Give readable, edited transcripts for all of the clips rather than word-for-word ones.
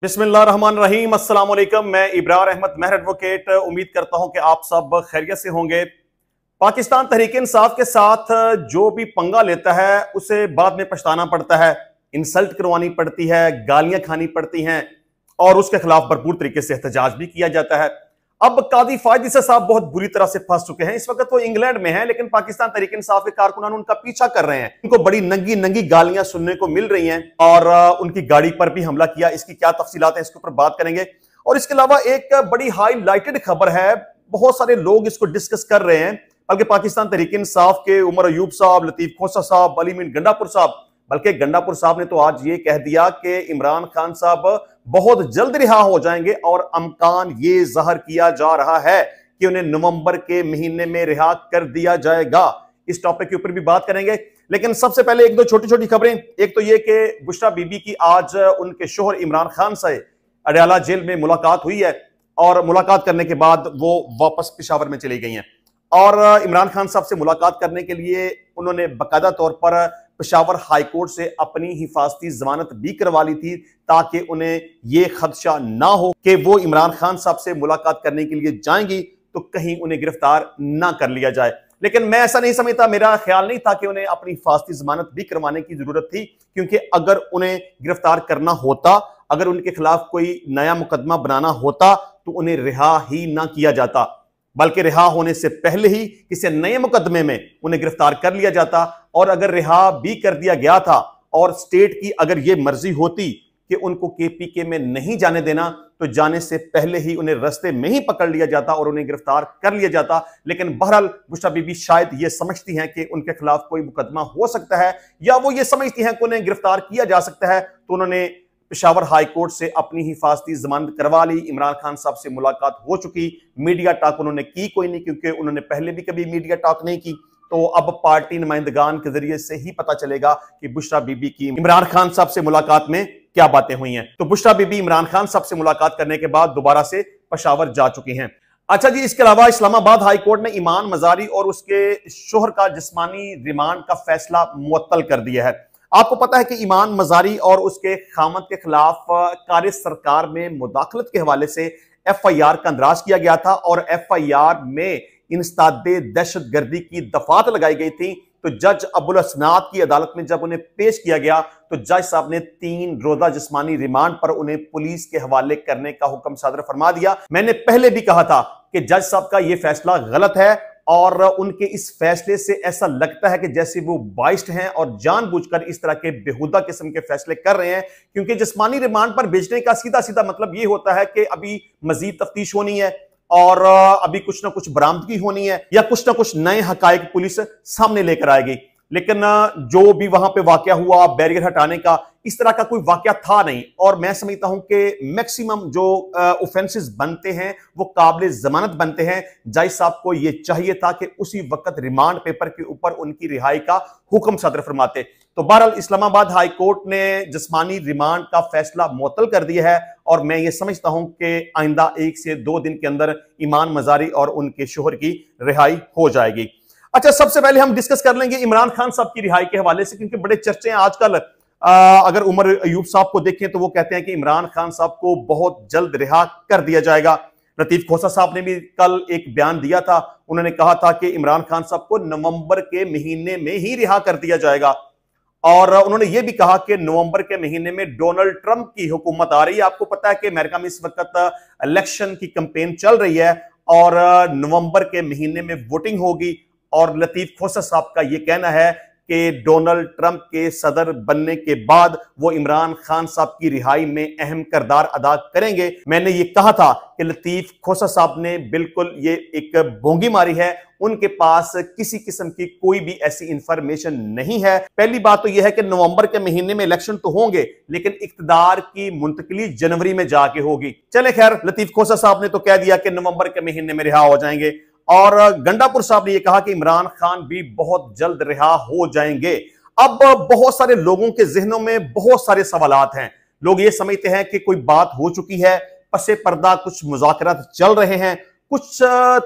बिस्मिल्लाहिर्रहमानिर्रहीम, अस्सलाम वालेकुम। मैं इब्रार अहमद महर एडवोकेट उम्मीद करता हूं कि आप सब खैरियत से होंगे। पाकिस्तान तहरीक इंसाफ के साथ जो भी पंगा लेता है उसे बाद में पछताना पड़ता है, इंसल्ट करवानी पड़ती है, गालियां खानी पड़ती हैं और उसके खिलाफ भरपूर तरीके से एहतजाज भी किया जाता है। अब कादी फायद ईसा साहब बहुत बुरी तरह से फंस चुके हैं। इस वक्त वो इंग्लैंड में हैं, लेकिन पाकिस्तान तहरीक इंसाफ के कारकुनान उनका पीछा कर रहे हैं। उनको बड़ी नंगी नंगी गालियां सुनने को मिल रही हैं और उनकी गाड़ी पर भी हमला किया। इसकी क्या तफसीलात हैं, इसके ऊपर बात करेंगे। और इसके अलावा एक बड़ी हाईलाइटेड खबर है, बहुत सारे लोग इसको डिस्कस कर रहे हैं, बल्कि पाकिस्तान तहरीक इंसाफ के उमर अयूब साहब, लतीफ खोसा साहब, अली मीन गंडापुर साहब, बल्कि गंडापुर साहब ने तो आज ये कह दिया कि इमरान खान साहब बहुत जल्द रिहा हो जाएंगे और अमकान ये जाहिर किया जा रहा है कि उन्हें नवंबर के महीने में रिहा कर दिया जाएगा। इस टॉपिक के ऊपर भी बात करेंगे, लेकिन सबसे पहले एक दो छोटी छोटी खबरें। एक तो ये कि बुशरा बीबी की आज उनके शोहर इमरान खान से अडयाला जेल में मुलाकात हुई है और मुलाकात करने के बाद वो वापस पेशावर में चली गई हैं और इमरान खान साहब से मुलाकात करने के लिए उन्होंने बाकायदा तौर पर पेशावर हाई कोर्ट से अपनी हिफाजती जमानत भी करवा ली थी, ताकि उन्हें यह खदशा ना हो कि वो इमरान खान साहब से मुलाकात करने के लिए जाएंगी तो कहीं उन्हें गिरफ्तार ना कर लिया जाए। लेकिन मैं ऐसा नहीं समझता, मेरा ख्याल नहीं था कि उन्हें अपनी हिफाजती जमानत भी करवाने की जरूरत थी, क्योंकि अगर उन्हें गिरफ्तार करना होता, अगर उनके खिलाफ कोई नया मुकदमा बनाना होता तो उन्हें रिहा ही ना किया जाता, बल्कि रिहा होने से पहले ही किसी नए मुकदमे में उन्हें गिरफ्तार कर लिया जाता। और अगर रिहा भी कर दिया गया था और स्टेट की अगर यह मर्जी होती कि उनको केपीके में नहीं जाने देना, तो जाने से पहले ही उन्हें रास्ते में ही पकड़ लिया जाता और उन्हें गिरफ्तार कर लिया जाता। लेकिन बहरहाल बुशरा बीबी शायद ये समझती हैं कि उनके खिलाफ कोई मुकदमा हो सकता है, या वो ये समझती हैं कि उन्हें गिरफ्तार किया जा सकता है, तो उन्होंने पेशावर हाई कोर्ट से अपनी हिफाजती जमानत करवा ली। इमरान खान साहब से मुलाकात हो चुकी, मीडिया टॉक उन्होंने की कोई नहीं, क्योंकि उन्होंने पहले भी कभी मीडिया टॉक नहीं की। तो अब पार्टी नुमाइंदगान के जरिए से ही पता चलेगा कि बुशरा बीबी की इमरान खान साहब से मुलाकात में क्या बातें हुई हैं। तो बुशरा बीबी इमरान खान साहब से मुलाकात करने के बाद दोबारा से पेशावर जा चुकी हैं। अच्छा जी, इसके अलावा इस्लामाबाद हाई कोर्ट ने ईमान मजारी और उसके शोहर का जिस्मानी रिमांड का फैसला मुअत्तल कर दिया है। आपको पता है कि ईमान मजारी और उसके खामद के खिलाफ कार्य सरकार में मुदाखलत के हवाले से FIR का अंदराज किया गया था और FIR में इंसदादे दहशतगर्दी की दफात लगाई गई थी। तो जज अबुल असनाद की अदालत में जब उन्हें पेश किया गया तो जज साहब ने 3 रोजा जिस्मानी रिमांड पर उन्हें पुलिस के हवाले करने का हुक्म सादर फरमा दिया। मैंने पहले भी कहा था कि जज साहब का यह फैसला गलत है और उनके इस फैसले से ऐसा लगता है कि जैसे वो बाइस्ड हैं और जानबूझकर इस तरह के बेहुदा किस्म के फैसले कर रहे हैं, क्योंकि जिस्मानी रिमांड पर भेजने का सीधा सीधा मतलब ये होता है कि अभी मजीद तफ्तीश होनी है और अभी कुछ ना कुछ बरामदगी होनी है या कुछ ना कुछ नए हकायक पुलिस सामने लेकर आएगी। लेकिन जो भी वहां पे वाकया हुआ बैरियर हटाने का, इस तरह का कोई वाकया था नहीं। और मैं समझता हूं कि मैक्सिमम जो ऑफेंसेस बनते हैं वो काबिल जमानत बनते हैं। जज साहब को यह चाहिए था कि उसी वक्त रिमांड पेपर के ऊपर उनकी रिहाई का हुक्म सादर फरमाते। तो बहरहाल इस्लामाबाद हाई कोर्ट ने जिस्मानी रिमांड का फैसला मुअत्तल कर दिया है और मैं ये समझता हूं कि आइंदा 1 से 2 दिन के अंदर ईमान मजारी और उनके शोहर की रिहाई हो जाएगी। अच्छा, सबसे पहले हम डिस्कस कर लेंगे इमरान खान साहब की रिहाई के हवाले से, क्योंकि बड़े चर्चे हैं आजकल। अगर उमर अयूब साहब को देखें तो वो कहते हैं कि इमरान खान साहब को बहुत जल्द रिहा कर दिया जाएगा। लतीफ खोसा साहब ने भी कल एक बयान दिया था, उन्होंने कहा था कि इमरान खान साहब को नवंबर के महीने में ही रिहा कर दिया जाएगा और उन्होंने ये भी कहा कि नवंबर के महीने में डोनाल्ड ट्रंप की हुकूमत आ रही है। आपको पता है कि अमेरिका में इस वक्त इलेक्शन की कैंपेन चल रही है और नवंबर के महीने में वोटिंग होगी और लतीफ खोसा साहब का यह कहना है कि डोनाल्ड ट्रंप के सदर बनने के बाद वो इमरान खान साहब की रिहाई में अहम किरदार अदा करेंगे। मैंने ये कहा था कि लतीफ खोसा साहब ने बिल्कुल ये एक बोंगी मारी है, उनके पास किसी किस्म की कोई भी ऐसी इंफॉर्मेशन नहीं है। पहली बात तो यह है कि नवंबर के महीने में इलेक्शन तो होंगे, लेकिन इक्तदार की मुंतकली जनवरी में जाके होगी। चले खैर, लतीफ खोसा साहब ने तो कह दिया कि नवंबर के महीने में रिहा हो जाएंगे और गंडापुर साहब ने यह कहा कि इमरान खान भी बहुत जल्द रिहा हो जाएंगे। अब बहुत सारे लोगों के जहनों में बहुत सारे सवालात हैं। लोग ये समझते हैं कि कोई बात हो चुकी है, पसे पर्दा कुछ मुज़ाकरात चल रहे हैं, कुछ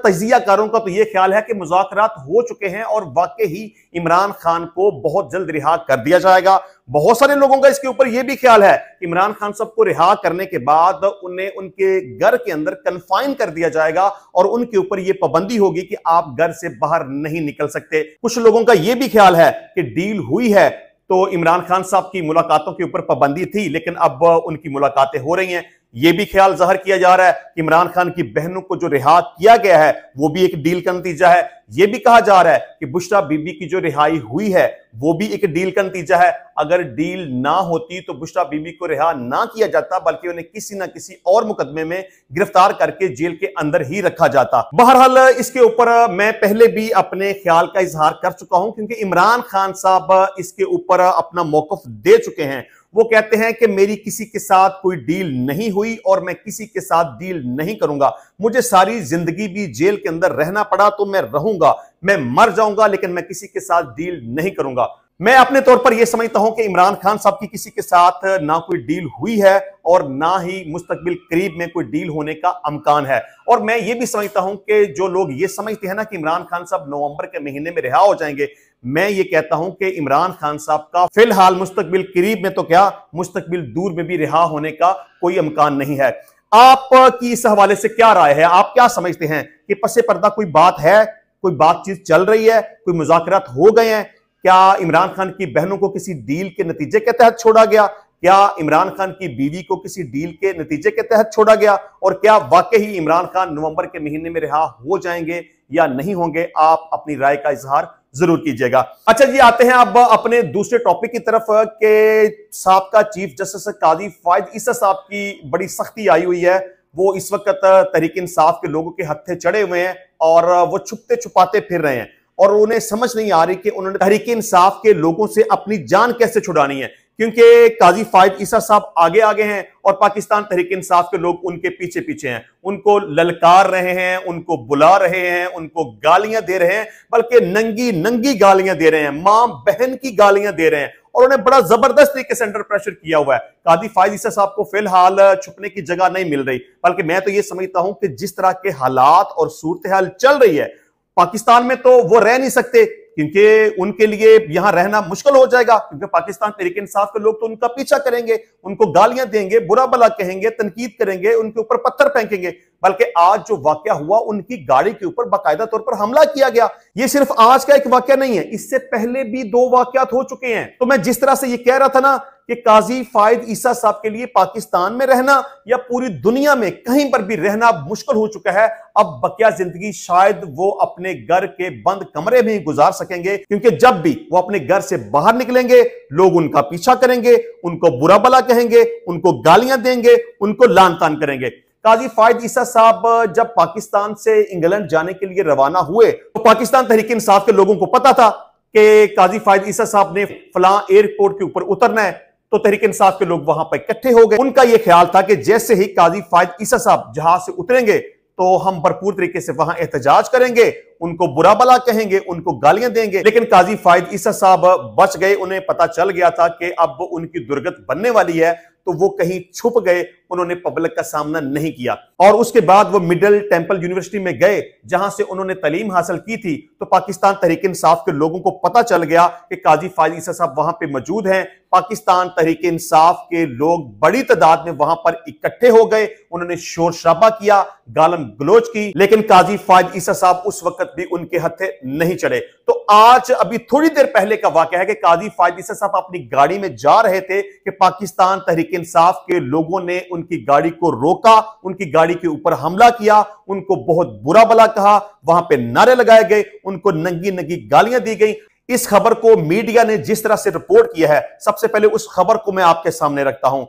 तजियाकारों का तो यह ख्याल है कि मुज़ाकरात हो चुके हैं और वाकई ही इमरान खान को बहुत जल्द रिहा कर दिया जाएगा। बहुत सारे लोगों का इसके ऊपर यह भी ख्याल है कि इमरान खान साहब को रिहा करने के बाद उन्हें उनके घर के अंदर कन्फाइन कर दिया जाएगा और उनके ऊपर यह पाबंदी होगी कि आप घर से बाहर नहीं निकल सकते। कुछ लोगों का यह भी ख्याल है कि डील हुई है तो इमरान खान साहब की मुलाकातों के ऊपर पाबंदी थी, लेकिन अब उनकी मुलाकातें हो रही हैं। यह भी ख्याल जाहिर किया जा रहा है कि इमरान खान की बहनों को जो रिहा किया गया है वो भी एक डील का नतीजा है। यह भी कहा जा रहा है कि बुशरा बीबी की जो रिहाई हुई है वो भी एक डील का नतीजा है। अगर डील ना होती तो बुशरा बीबी को रिहा ना किया जाता, बल्कि उन्हें किसी ना किसी और मुकदमे में गिरफ्तार करके जेल के अंदर ही रखा जाता। बहरहाल इसके ऊपर मैं पहले भी अपने ख्याल का इजहार कर चुका हूं, क्योंकि इमरान खान साहब इसके ऊपर अपना मौकफ दे चुके हैं। वो कहते हैं कि मेरी किसी के साथ कोई डील नहीं हुई और मैं किसी के साथ डील नहीं करूंगा। मुझे सारी जिंदगी भी जेल के अंदर रहना पड़ा तो मैं रहूंगा, मैं मर जाऊंगा, लेकिन मैं किसी के साथ डील नहीं करूंगा। मैं अपने तौर पर यह समझता हूं कि इमरान खान साहब की किसी के साथ ना कोई डील हुई है और ना ही मुस्तकबिल करीब में कोई डील होने का अमकान है। और मैं ये भी समझता हूं कि जो लोग ये समझते हैं ना कि इमरान खान साहब नवंबर के महीने में रिहा हो जाएंगे, मैं ये कहता हूं कि इमरान खान साहब का फिलहाल मुस्तकबिल करीब में तो क्या, मुस्तकबिल दूर में भी रिहा होने का कोई अमकान नहीं है। आपकी इस हवाले से क्या राय है? आप क्या समझते हैं कि पसे पर्दा कोई बात है, कोई बातचीत चल रही है, कोई मुज़ाकरात हो गए हैं? क्या इमरान खान की बहनों को किसी डील के नतीजे के तहत छोड़ा गया? क्या इमरान खान की बीवी को किसी डील के नतीजे के तहत छोड़ा गया? और क्या वाकई ही इमरान खान नवंबर के महीने में रिहा हो जाएंगे या नहीं होंगे? आप अपनी राय का इजहार जरूर कीजिएगा। अच्छा जी, आते हैं अब अपने दूसरे टॉपिक की तरफ के साबका चीफ जस्टिस काजी फायद ईसा साहब की बड़ी सख्ती आई हुई है। वो इस वक्त तहरीक इंसाफ के लोगों के हत्थे चढ़े हुए हैं और वो छुपते छुपाते फिर रहे हैं और उन्हें समझ नहीं आ रही कि उन्होंने तहरीक इंसाफ के लोगों से अपनी जान कैसे छुड़ानी है, क्योंकि काजी फायद ईसा साहब आगे आगे हैं और पाकिस्तान तहरीक इंसाफ के लोग उनके पीछे पीछे हैं। उनको ललकार रहे हैं, उनको बुला रहे हैं, उनको गालियां दे रहे हैं, बल्कि नंगी नंगी गालियां दे रहे हैं, मां बहन की गालियां दे रहे हैं और उन्हें बड़ा जबरदस्त तरीके से अंडर प्रेशर किया हुआ है। काजी फायद ईसा साहब को फिलहाल छुपने की जगह नहीं मिल रही, बल्कि मैं तो यह समझता हूं कि जिस तरह के हालात और सूरत हाल चल रही है पाकिस्तान में, तो वो रह नहीं सकते, क्योंकि उनके लिए यहां रहना मुश्किल हो जाएगा। क्योंकि पाकिस्तान तहरीक इंसाफ के लोग तो उनका पीछा करेंगे, उनको गालियां देंगे, बुरा भला कहेंगे, तनकीद करेंगे, उनके ऊपर पत्थर फेंकेंगे। बल्कि आज जो वाकया हुआ, उनकी गाड़ी के ऊपर बाकायदा तौर पर हमला किया गया। यह सिर्फ आज का एक वाकया नहीं है, इससे पहले भी 2 वाकयात हो चुके हैं। तो मैं जिस तरह से यह कह रहा था ना कि काजी फायद ईसा साहब के लिए पाकिस्तान में रहना या पूरी दुनिया में कहीं पर भी रहना मुश्किल हो चुका है, अब बकिया जिंदगी शायद वो अपने घर के बंद कमरे में ही गुजार सकेंगे, क्योंकि जब भी वो अपने घर से बाहर निकलेंगे लोग उनका पीछा करेंगे, उनको बुरा भला कहेंगे, उनको गालियां देंगे, उनको लान तान करेंगे। काजी फायद ईसा साहब जब पाकिस्तान से इंग्लैंड जाने के लिए रवाना हुए तो पाकिस्तान तहरीक इंसाफ के लोगों को पता था कि काजी फायद ईसा साहब ने फलां एयरपोर्ट के ऊपर उतरना है, तो तहरीक इंसाफ के लोग वहां पर इकट्ठे हो गए। उनका यह ख्याल था कि जैसे ही काजी फायद ईसा साहब जहाज से उतरेंगे तो हम भरपूर तरीके से वहां एहतजाज करेंगे, उनको बुरा भला कहेंगे, उनको गालियां देंगे। लेकिन काजी फायद ईसा साहब बच गए। उन्हें पता चल गया था कि अब उनकी दुर्गत बनने वाली है, तो वो कहीं छुप गए, उन्होंने पब्लिक का सामना नहीं किया। और उसके बाद वो मिडिल टेंपल यूनिवर्सिटी में गए जहां से उन्होंने तालीम हासिल की थी। तो पाकिस्तान तहरीक इंसाफ के लोगों को पता चल गया कि काजी फायद ईसा साहब वहां पे मौजूद हैं। पाकिस्तान तहरीक इंसाफ के लोग बड़ी तादाद में वहां पर इकट्ठे हो गए, उन्होंने शोर शराबा किया, गालम गलोच की, लेकिन काजी फायद ईसा साहब उस वक्त भी उनके हत्थे नहीं चढ़े। तो आज अभी थोड़ी देर पहले का वाकया है कि काजी फायद ईसा साहब अपनी गाड़ी में जा रहे थे कि पाकिस्तान तहरीक इंसाफ के लोगों ने उनकी गाड़ी को रोका, उनकी गाड़ी के ऊपर हमला किया, उनको बहुत बुरा भला कहा, वहां पे नारे लगाए गए, उनको नंगी नंगी गालियां दी गई। इस खबर को मीडिया ने जिस तरह से रिपोर्ट किया है, सबसे पहले उस खबर को मैं आपके सामने रखता हूं।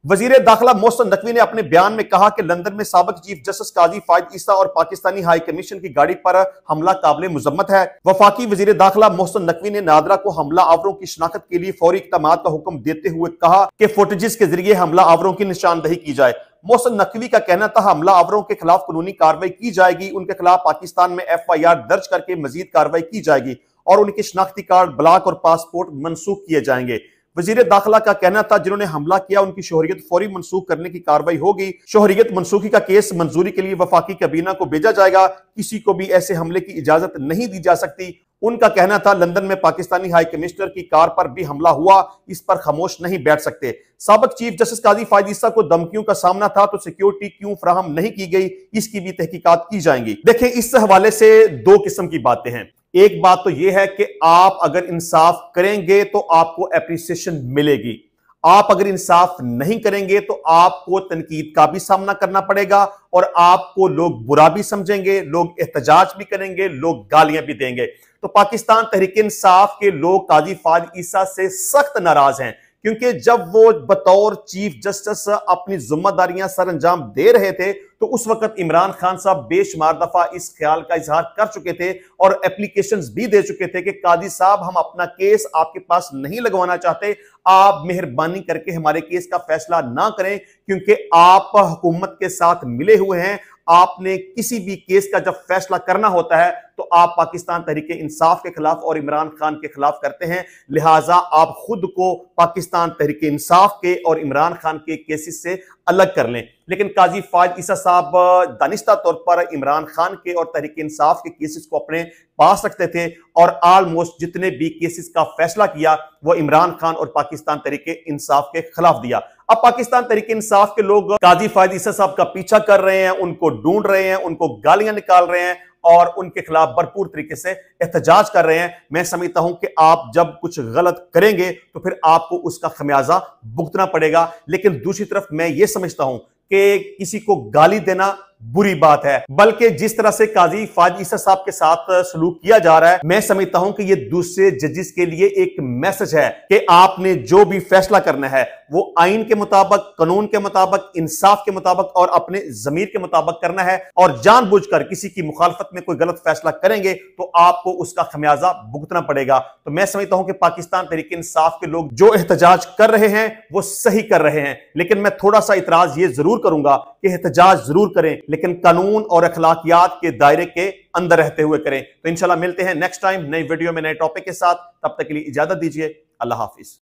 वजीर दाखिला मोहसिन नकवी ने अपने बयान में कहा कि लंदन में साबिक चीफ जस्टिस काजी फायद ईसा और पाकिस्तानी हाई कमीशन की गाड़ी पर हमला काबिल मुजम्मत है। वफाकी वजीर दाखिला मोहसिन नकवी ने नादरा को हमला आवरों की शिनाख्त के लिए फौरी इक़दाम का हुक्म देते हुए कहा कि फुटेजेस के जरिए हमला आवरों की निशानदही की जाए। मोहसिन नकवी का कहना था हमला आवरों के खिलाफ कानूनी कार्रवाई की जाएगी, उनके खिलाफ पाकिस्तान में FIR दर्ज करके मजीद कार्रवाई की जाएगी और उनके शिनाख्ती कार्ड, ब्लॉक और पासपोर्ट मनसूख किए जाएंगे। वजीर दाखिला का कहना था जिन्होंने हमला किया उनकी शोहरियत फौरी मनसूख करने की कार्रवाई होगी। शोहरियत मनसूखी का केस मंजूरी के लिए वफाकी कैबिना को भेजा जाएगा। किसी को भी ऐसे हमले की इजाजत नहीं दी जा सकती। उनका कहना था लंदन में पाकिस्तानी हाई कमिश्नर की कार पर भी हमला हुआ, इस पर खामोश नहीं बैठ सकते। साबिक चीफ जस्टिस काजी फायद ईसा को धमकियों का सामना था तो सिक्योरिटी क्यों फराहम नहीं की गई, इसकी भी तहकीकात की जाएंगी। देखें, इस हवाले से दो किस्म की बातें हैं। एक बात तो यह है कि आप अगर इंसाफ करेंगे तो आपको एप्रिसिएशन मिलेगी, आप अगर इंसाफ नहीं करेंगे तो आपको तनकीद का भी सामना करना पड़ेगा और आपको लोग बुरा भी समझेंगे, लोग एहतजाज भी करेंगे, लोग गालियां भी देंगे। तो पाकिस्तान तहरीक इंसाफ के लोग काजी फायद ईसा से सख्त नाराज हैं, क्योंकि जब वो बतौर चीफ जस्टिस अपनी जिम्मेदारियां सर अंजाम दे रहे थे तो उस वक्त इमरान खान साहब बेशुमार दफा इस ख्याल का इजहार कर चुके थे और एप्लीकेशंस भी दे चुके थे कि काजी साहब हम अपना केस आपके पास नहीं लगवाना चाहते, आप मेहरबानी करके हमारे केस का फैसला ना करें, क्योंकि आप हुकूमत के साथ मिले हुए हैं। आपने किसी भी केस का जब फैसला करना होता है तो आप पाकिस्तान तहरीक इंसाफ के खिलाफ और इमरान खान के खिलाफ करते हैं, लिहाजा आप खुद को पाकिस्तान तहरीक इंसाफ के और इमरान खान के केसेस से अलग कर लें। लेकिन काजी फायद ईसा साहब दानिस्ता तौर पर इमरान खान के और तहरीक इंसाफ के केसेस को अपने पास रखते थे और ऑलमोस्ट जितने भी केसेस का फैसला किया वो इमरान खान और पाकिस्तान तहरीक इंसाफ के खिलाफ दिया। अब पाकिस्तान तहरीक इंसाफ के लोग काजी फायद ईसा साहब का पीछा कर रहे हैं, उनको ढूंढ रहे हैं, उनको गालियां निकाल रहे हैं और उनके खिलाफ भरपूर तरीके से एहतजाज कर रहे हैं। मैं समझता हूं कि आप जब कुछ गलत करेंगे तो फिर आपको उसका खमियाजा भुगतना पड़ेगा। लेकिन दूसरी तरफ मैं यह समझता हूं कि किसी को गाली देना बुरी बात है, बल्कि जिस तरह से काजी फायद ईसा साहब के साथ सलूक किया जा रहा है, मैं समझता हूं कि यह दूसरे जजेस के लिए एक मैसेज है कि आपने जो भी फैसला करना है वो आइन के मुताबिक, कानून के मुताबिक, इंसाफ के मुताबिक और अपने जमीर के मुताबिक करना है। और जानबूझकर किसी की मुखालफत में कोई गलत फैसला करेंगे तो आपको उसका खमियाजा भुगतना पड़ेगा। तो मैं समझता हूं कि पाकिस्तान तहरीक इंसाफ के लोग जो एहतजाज कर रहे हैं वो सही कर रहे हैं, लेकिन मैं थोड़ा सा इतराज ये जरूर करूंगा कि एहतजाज जरूर करें लेकिन कानून और अखलाकियात के दायरे के अंदर रहते हुए करें। तो इंशाल्लाह मिलते हैं नेक्स्ट टाइम नई वीडियो में नए टॉपिक के साथ। तब तक के लिए इजाजत दीजिए। अल्लाह हाफिज।